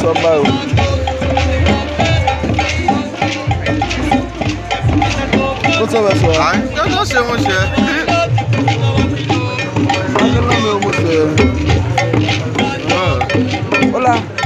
Somebody. What's up, that's all? Don't say one shit. I don't know what to say. Hola.